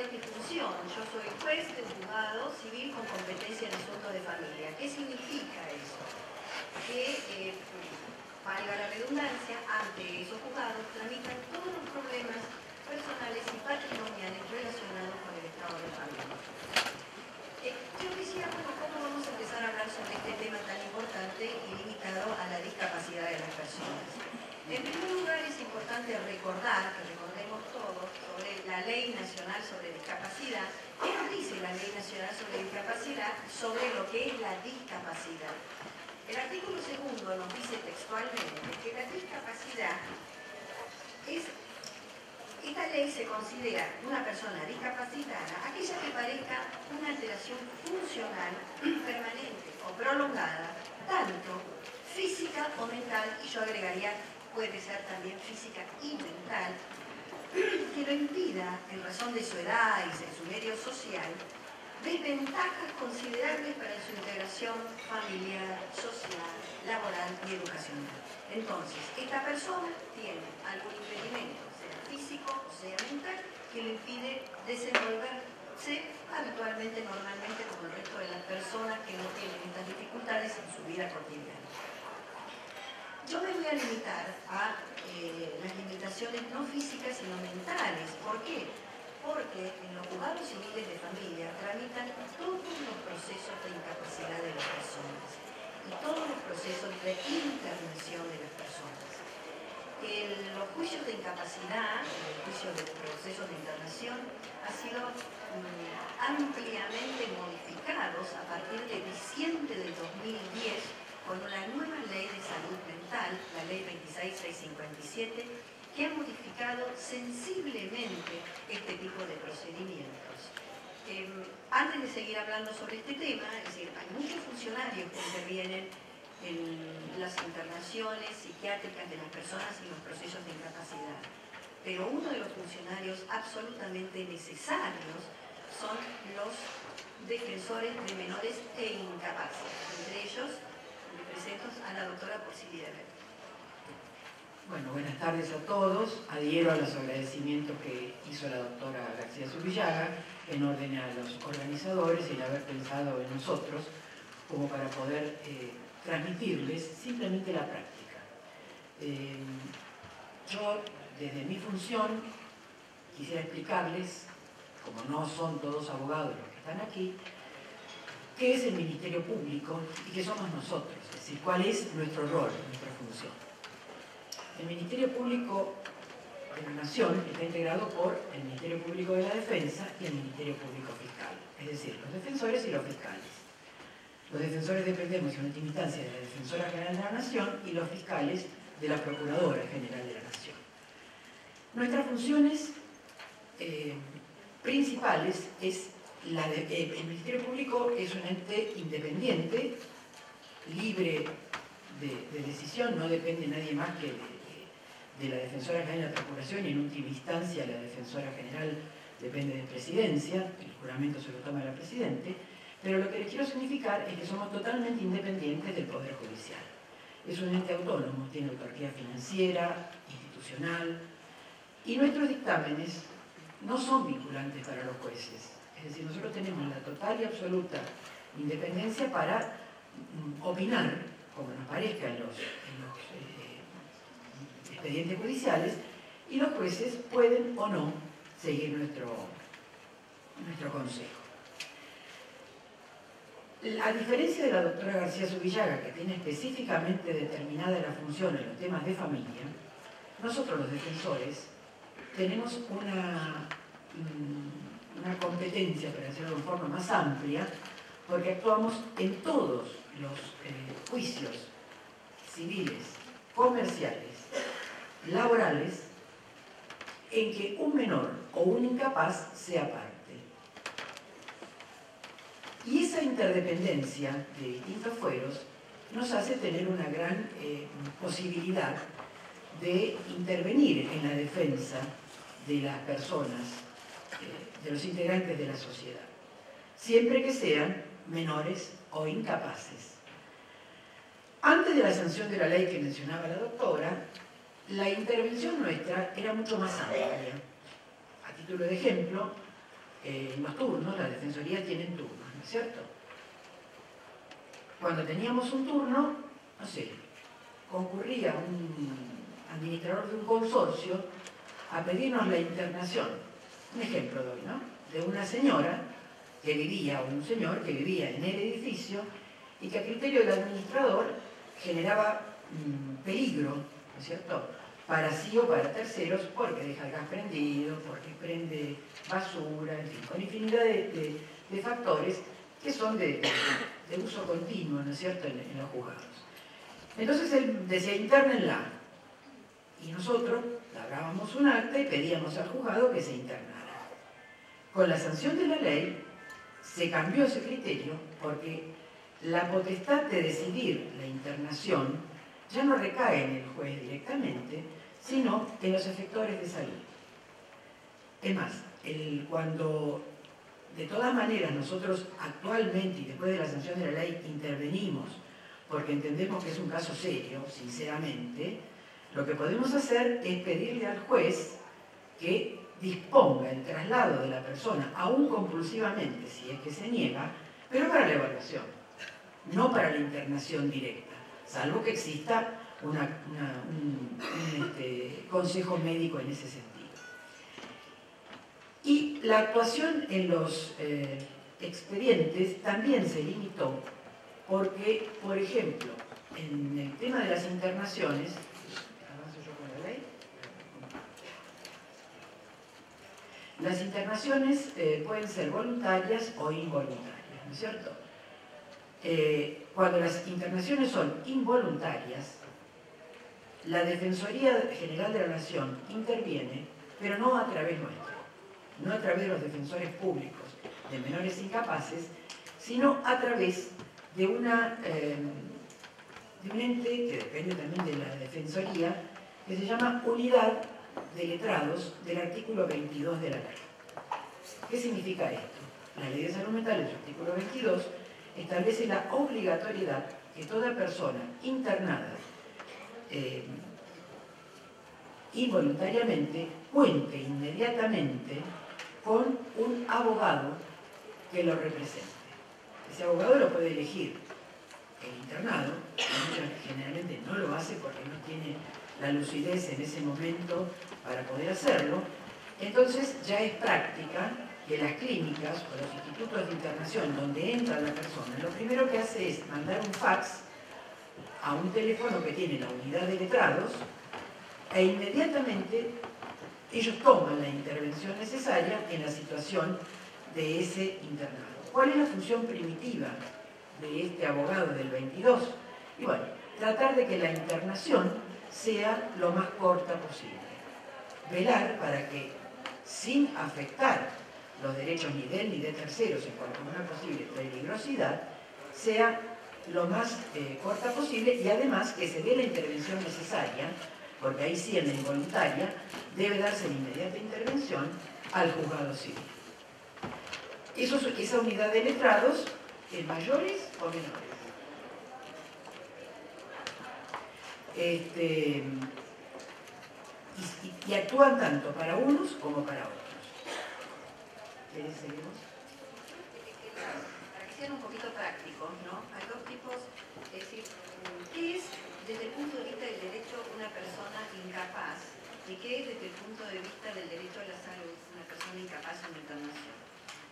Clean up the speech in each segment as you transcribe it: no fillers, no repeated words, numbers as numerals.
cuál es mi función. Yo soy juez de un juzgado civil con competencia en asuntos de familia. ¿Qué significa eso? Que, valga la redundancia, ante esos juzgados tramitan todos los problemas personales y patrimoniales relacionados con el estado de familia. Yo decía, bueno, ¿cómo vamos a empezar a hablar sobre este tema tan importante y limitado a la discapacidad de las personas? En primer lugar, es importante recordar, que recordemos todos, sobre la Ley Nacional sobre Discapacidad. ¿Qué nos dice la Ley Nacional sobre Discapacidad sobre lo que es la discapacidad? El artículo 2 nos dice textualmente que la discapacidad es... Esta ley se considera una persona discapacitada aquella que parezca una alteración funcional permanente o prolongada, tanto física o mental, y yo agregaría, puede ser también física y mental, que lo impida, en razón de su edad y de su medio social, desventajas considerables para su integración familiar, social, laboral y educacional. Entonces, esta persona tiene algún impedimento, sea físico o sea mental, que le impide desenvolverse habitualmente, normalmente, como el resto de las personas que no tienen estas dificultades en su vida cotidiana. Yo me voy a limitar a las limitaciones no físicas sino mentales. ¿Por qué? Porque en los juzgados civiles de familia tramitan todos los procesos de incapacidad de las personas y todos los procesos de internación de las personas. Los juicios de incapacidad, el juicio de procesos de internación, han sido ampliamente modificados a partir de diciembre de 2010 con una nueva ley de salud mental, la ley 26657, que ha modificado sensiblemente este tipo de procedimientos. Antes de seguir hablando sobre este tema, es decir, hay muchos funcionarios que intervienen en las internaciones psiquiátricas de las personas y los procesos de incapacidad, pero uno de los funcionarios absolutamente necesarios son los defensores de menores e incapaces. Entre ellos, me presento a la doctora Porcilia de Verde. Bueno, buenas tardes a todos. Adhiero a los agradecimientos que hizo la doctora García Zubillaga en orden a los organizadores y el haber pensado en nosotros como para poder transmitirles simplemente la práctica. Yo, desde mi función, quisiera explicarles, como no son todos abogados los que están aquí, qué es el Ministerio Público y qué somos nosotros, es decir, cuál es nuestro rol, nuestra función. El Ministerio Público de la Nación está integrado por el Ministerio Público de la Defensa y el Ministerio Público Fiscal, es decir, los defensores y los fiscales. Los defensores dependemos en última instancia de la Defensora General de la Nación y los fiscales de la Procuradora General de la Nación. Nuestras funciones principales es el Ministerio Público es un ente independiente, libre de decisión, no depende de nadie más que de la Defensora General de la Procuración y en última instancia la Defensora General depende de Presidencia, el juramento se lo toma el Presidente, pero lo que les quiero significar es que somos totalmente independientes del Poder Judicial. Es un ente autónomo, tiene autoridad financiera, institucional, y nuestros dictámenes no son vinculantes para los jueces. Es decir, nosotros tenemos la total y absoluta independencia para opinar, como nos parezca en los expedientes judiciales, y los jueces pueden o no seguir nuestro consejo. A diferencia de la doctora García Zubillaga, que tiene específicamente determinada la función en los temas de familia, nosotros los defensores tenemos una competencia, para hacerlo de forma más amplia, porque actuamos en todos los juicios civiles, comerciales, laborales, en que un menor o un incapaz sea parte. Y esa interdependencia de distintos fueros nos hace tener una gran posibilidad de intervenir en la defensa de las personas, de los integrantes de la sociedad, siempre que sean menores o incapaces. Antes de la sanción de la ley que mencionaba la doctora, la intervención nuestra era mucho más amplia. A título de ejemplo, los turnos, las defensorías tienen turnos, ¿no es cierto? Cuando teníamos un turno, no sé, concurría un administrador de un consorcio a pedirnos la internación. Un ejemplo doy, ¿no? De una señora que vivía, o un señor que vivía en el edificio y que a criterio del administrador generaba peligro, ¿no es cierto?, para sí o para terceros, porque deja el gas prendido, porque prende basura, en fin, con infinidad de factores que son de uso continuo, ¿no es cierto?, en los juzgados. Entonces él decía, internenla. Y nosotros labrábamos un acta y pedíamos al juzgado que se internara. Con la sanción de la ley se cambió ese criterio porque la potestad de decidir la internación ya no recae en el juez directamente, sino en los efectores de salud. Es más, cuando de todas maneras nosotros actualmente y después de la sanción de la ley intervenimos porque entendemos que es un caso serio, sinceramente, lo que podemos hacer es pedirle al juez que disponga el traslado de la persona, aún compulsivamente, si es que se niega, pero para la evaluación, no para la internación directa, salvo que exista un consejo médico en ese sentido. Y la actuación en los expedientes también se limitó porque, por ejemplo, en el tema de las internaciones, las internaciones pueden ser voluntarias o involuntarias, ¿no es cierto? Cuando las internaciones son involuntarias, la Defensoría General de la Nación interviene, pero no a través nuestro, no a través de los defensores públicos de menores incapaces, sino a través de un ente que depende también de la Defensoría, que se llama Unidad de Letrados del artículo 22 de la ley. ¿Qué significa esto? La Ley de Salud Mental, en su artículo 22, establece la obligatoriedad que toda persona internada involuntariamente cuente inmediatamente con un abogado que lo represente. Ese abogado lo puede elegir el internado, generalmente no lo hace porque no tiene la lucidez en ese momento para poder hacerlo. Entonces ya es práctica que las clínicas o los institutos de internación donde entra la persona, lo primero que hace es mandar un fax a un teléfono que tiene la unidad de letrados e inmediatamente ellos toman la intervención necesaria en la situación de ese internado. ¿Cuál es la función primitiva de este abogado del 22? Y bueno, tratar de que la internación sea lo más corta posible. Velar para que, sin afectar los derechos ni de él ni de terceros en cuanto a una posible peligrosidad, sea lo más corta posible y además que se dé la intervención necesaria, porque ahí sí en la involuntaria debe darse la inmediata intervención al juzgado civil. Esa unidad de letrados, mayores o menores. Y actúan tanto para unos como para otros. ¿Quieres seguimos? Para que sean un poquito prácticos, ¿no? Hay dos tipos, es decir, ¿qué es desde el punto de vista del derecho una persona incapaz? ¿Y qué es desde el punto de vista del derecho a la salud una persona incapaz en internación?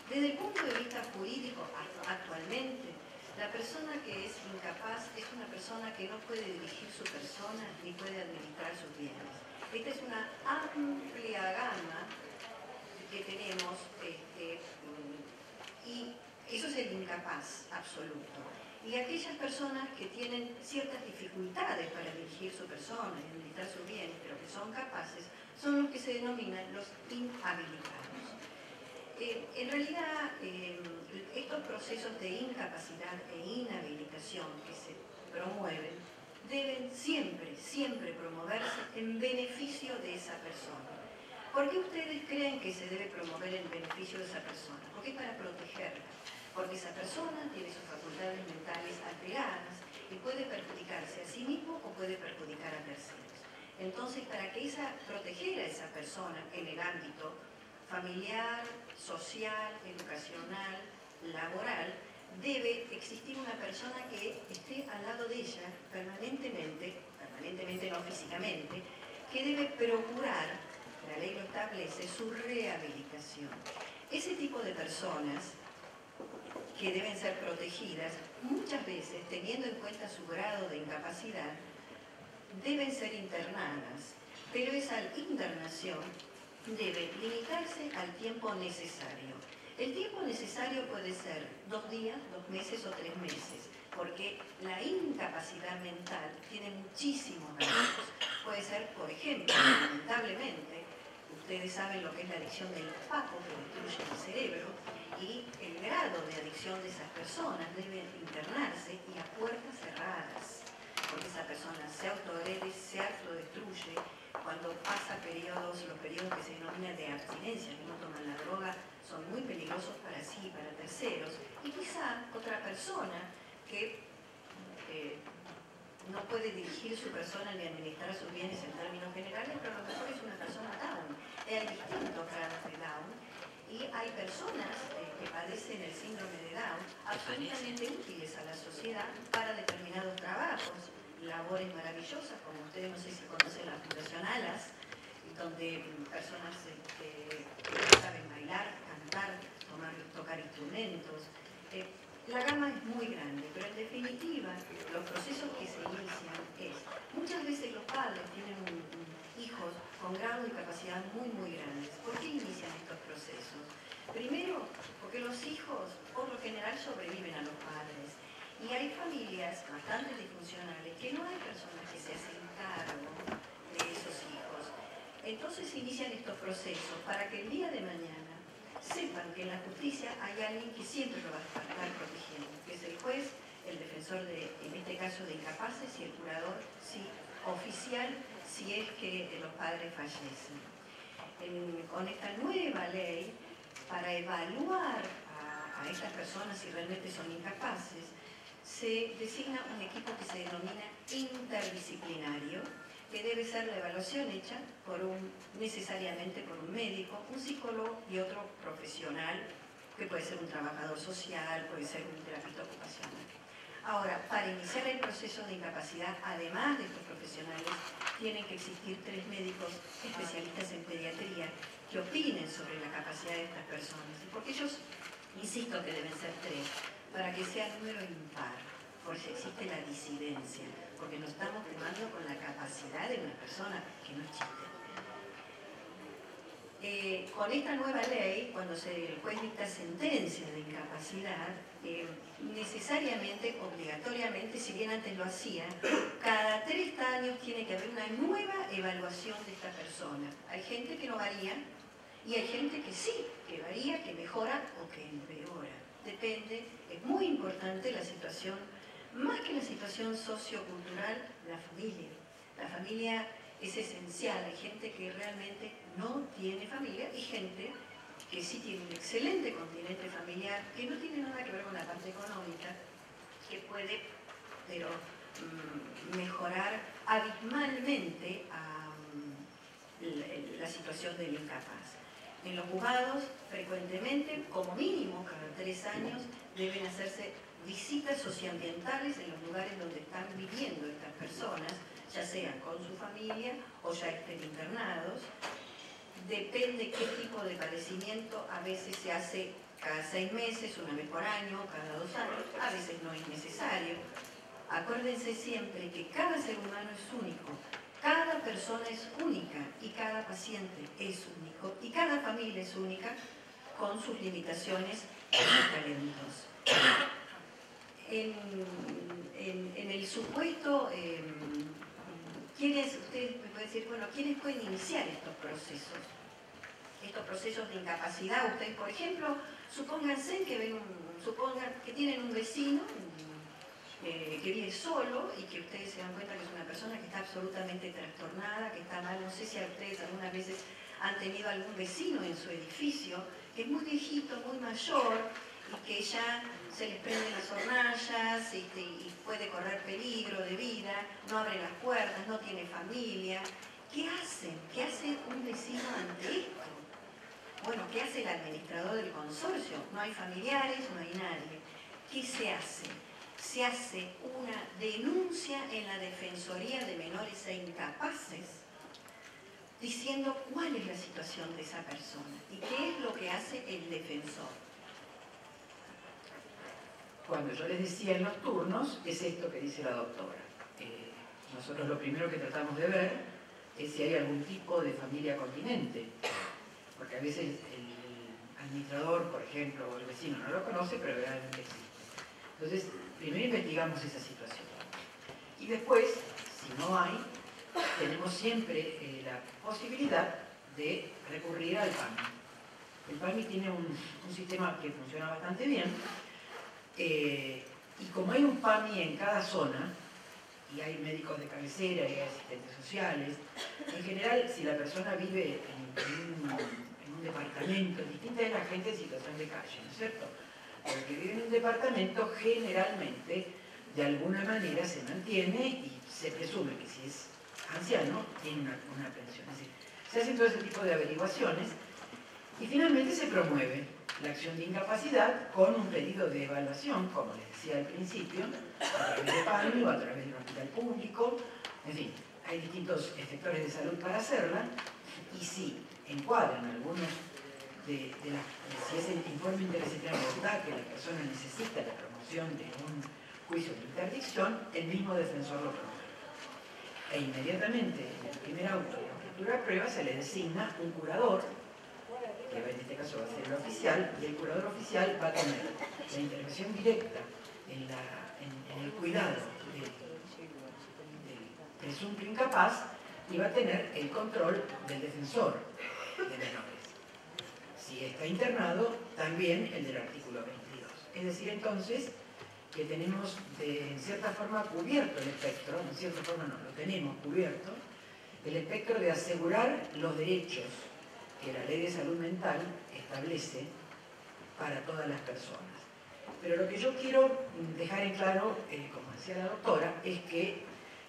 Desde el punto de vista jurídico, actualmente, la persona que es incapaz es una persona que no puede dirigir su persona ni puede administrar sus bienes. Esta es una amplia gama que tenemos, y eso es el incapaz absoluto. Y aquellas personas que tienen ciertas dificultades para dirigir su persona y administrar sus bienes, pero que son capaces, son los que se denominan los inhabilitados. En realidad, estos procesos de incapacidad e inhabilitación que se promueven deben siempre promoverse en beneficio de esa persona. ¿Por qué ustedes creen que se debe promover en beneficio de esa persona? Porque es para protegerla. Porque esa persona tiene sus facultades mentales alteradas y puede perjudicarse a sí mismo o puede perjudicar a terceros. Entonces, para que proteger a esa persona en el ámbito familiar, social, educacional, laboral, debe existir una persona que esté al lado de ella permanentemente no físicamente, que debe procurar, la ley lo establece, su rehabilitación. Ese tipo de personas que deben ser protegidas, muchas veces, teniendo en cuenta su grado de incapacidad, deben ser internadas, pero esa internación debe limitarse al tiempo necesario. El tiempo necesario puede ser 2 días, 2 meses o 3 meses, porque la incapacidad mental tiene muchísimos grados. Puede ser, por ejemplo, lamentablemente, ustedes saben lo que es la adicción del paco, que destruye el cerebro, y el grado de adicción de esas personas debe internarse y a puertas cerradas, porque esa persona se autoagrede, se autodestruye. Cuando pasa periodos, los periodos que se denominan de abstinencia, que no toman la droga, son muy peligrosos para sí y para terceros. Y quizá otra persona que no puede dirigir su persona ni administrar sus bienes en términos generales, pero a lo mejor es una persona down. Hay distintos grados de down y hay personas que padecen el síndrome de Down absolutamente útiles a la sociedad para determinados trabajos, labores maravillosas, como ustedes no sé si conocen la Fundación Alas, donde personas que saben bailar, cantar, tocar instrumentos. La gama es muy grande, pero en definitiva los procesos que se inician es, muchas veces los padres tienen hijos con grados de capacidad muy grandes. ¿Por qué inician estos procesos? Primero, porque los hijos por lo general sobreviven a los padres y hay familias bastante disfuncionales que no hay personas que se hacen cargo de esos hijos. Entonces se inician estos procesos para que el día de mañana sepan que en la justicia hay alguien que siempre lo va a estar protegiendo, que es el juez, el defensor de, en este caso, de incapaces y el curador oficial si es que los padres fallecen. Con esta nueva ley, para evaluar a estas personas si realmente son incapaces, se designa un equipo que se denomina interdisciplinario, que debe ser la evaluación hecha necesariamente por un médico, un psicólogo y otro profesional, que puede ser un trabajador social, puede ser un terapeuta ocupacional. Ahora, para iniciar el proceso de incapacidad, además de estos profesionales, tienen que existir 3 médicos especialistas en pediatría que opinen sobre la capacidad de estas personas. Porque ellos, insisto que deben ser 3, para que sea número impar, por si existe la disidencia, porque nos estamos jugando con la capacidad de una persona que no es chiste. Con esta nueva ley, cuando el juez dicta sentencia de incapacidad, necesariamente, obligatoriamente, si bien antes lo hacía, cada 3 años tiene que haber una nueva evaluación de esta persona. Hay gente que no varía y hay gente que sí, que varía, que mejora o que empeora. Depende, es muy importante la situación, más que la situación sociocultural, la familia. La familia es esencial, hay gente que realmente no tiene familia y gente que sí tiene un excelente continente familiar, que no tiene nada que ver con la parte económica, que puede, pero mejorar abismalmente la situación del incapaz. En los juzgados, frecuentemente, como mínimo cada 3 años, deben hacerse visitas socioambientales en los lugares donde están viviendo estas personas, ya sean con su familia o ya estén internados. Depende qué tipo de padecimiento, a veces se hace cada 6 meses, una vez por año, cada 2 años, a veces no es necesario. Acuérdense siempre que cada ser humano es único, cada persona es única y cada paciente es único y cada familia es única con sus limitaciones y sus talentos. En el supuesto, ustedes me pueden decir, bueno, ¿quiénes pueden iniciar estos procesos? Estos procesos de incapacidad, ustedes, por ejemplo, supónganse que tienen un vecino que vive solo y que ustedes se dan cuenta que es una persona que está absolutamente trastornada, que está mal. No sé si a ustedes algunas veces han tenido algún vecino en su edificio que es muy viejito, muy mayor y que ya se les prenden las hornallas y puede correr peligro de vida, no abre las puertas, no tiene familia. ¿Qué hacen? ¿Qué hace un vecino ante esto? Bueno, ¿qué hace el administrador del consorcio? No hay familiares, no hay nadie. ¿Qué se hace? Se hace una denuncia en la Defensoría de Menores e Incapaces diciendo cuál es la situación de esa persona y qué es lo que hace el defensor. Cuando yo les decía en los turnos, es esto que dice la doctora. Nosotros lo primero que tratamos de ver es si hay algún tipo de familia continente, porque a veces el administrador, por ejemplo, o el vecino no lo conoce, pero realmente existe. Entonces, primero investigamos esa situación. Y después, si no hay, tenemos siempre la posibilidad de recurrir al PAMI. El PAMI tiene un sistema que funciona bastante bien, y como hay un PAMI en cada zona, y hay médicos de cabecera, y hay asistentes sociales, en general, si la persona vive en un departamento, distinta es la gente en situación de calle, ¿no es cierto? El que vive en un departamento generalmente, de alguna manera, se mantiene y se presume que si es anciano, tiene una pensión. Es decir, se hacen todo ese tipo de averiguaciones y finalmente se promueve la acción de incapacidad con un pedido de evaluación, como les decía al principio, a través de PAMI o a través de un hospital público. En fin, hay distintos efectores de salud para hacerla, y si encuadran algunos si es el informe interdisciplinario que la persona necesita la promoción de un juicio de interdicción, el mismo defensor lo promueve. E inmediatamente en el primer auto de escritura de prueba se le designa un curador, que en este caso va a ser el oficial, y el curador oficial va a tener la intervención directa en el cuidado del presunto incapaz, y va a tener el control del defensor de menores. Si está internado, también el del artículo 22. Es decir, entonces, que tenemos en cierta forma cubierto el espectro, en cierta forma no, lo tenemos cubierto, el espectro de asegurar los derechos que la Ley de Salud Mental establece para todas las personas. Pero lo que yo quiero dejar en claro, como decía la doctora, es que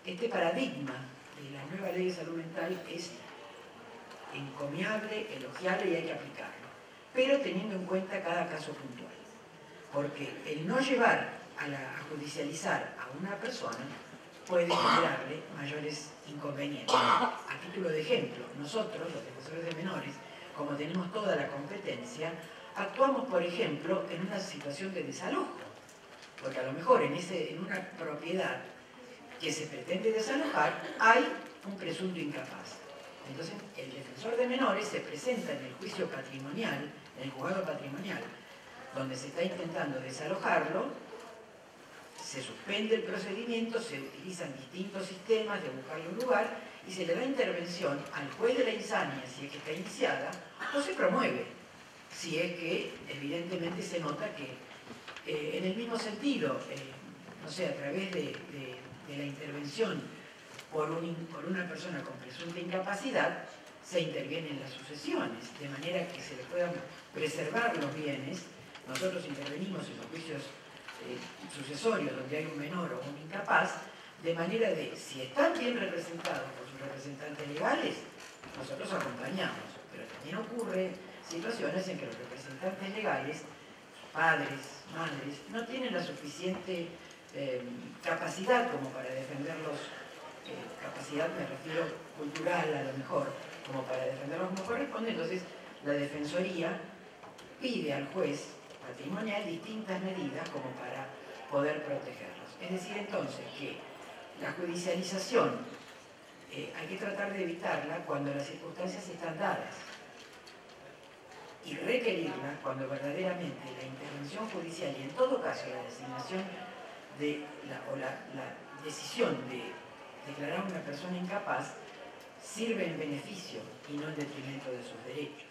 este paradigma de la nueva Ley de Salud Mental es encomiable, elogiable y hay que aplicarlo, pero teniendo en cuenta cada caso puntual. Porque el no llevar a judicializar a una persona puede generarle mayores inconvenientes. A título de ejemplo, nosotros, los defensores de menores, como tenemos toda la competencia, actuamos, por ejemplo, en una situación de desalojo. Porque a lo mejor en una propiedad que se pretende desalojar hay un presunto incapaz. Entonces, el defensor de menores se presenta en el juicio patrimonial, en el juzgado patrimonial, donde se está intentando desalojarlo, se suspende el procedimiento, se utilizan distintos sistemas de buscarle un lugar y se le da intervención al juez de la insania si es que está iniciada, o se promueve si es que evidentemente se nota que en el mismo sentido, no sé, a través de la intervención por una persona con presunta incapacidad, se intervienen las sucesiones, de manera que se le puedan preservar los bienes. Nosotros intervenimos en los juicios sucesorios donde hay un menor o un incapaz, de manera de, si están bien representados por sus representantes legales, nosotros acompañamos, pero también ocurre situaciones en que los representantes legales, padres, madres, no tienen la suficiente capacidad como para defenderlos, capacidad me refiero cultural a lo mejor, como para defenderlos como corresponde. Entonces la Defensoría pide al juez patrimonial distintas medidas como para poder protegerlos. Es decir, entonces, que la judicialización hay que tratar de evitarla cuando las circunstancias están dadas y requerirla cuando verdaderamente la intervención judicial y en todo caso la designación la decisión de declarar a una persona incapaz sirve en beneficio y no en detrimento de sus derechos.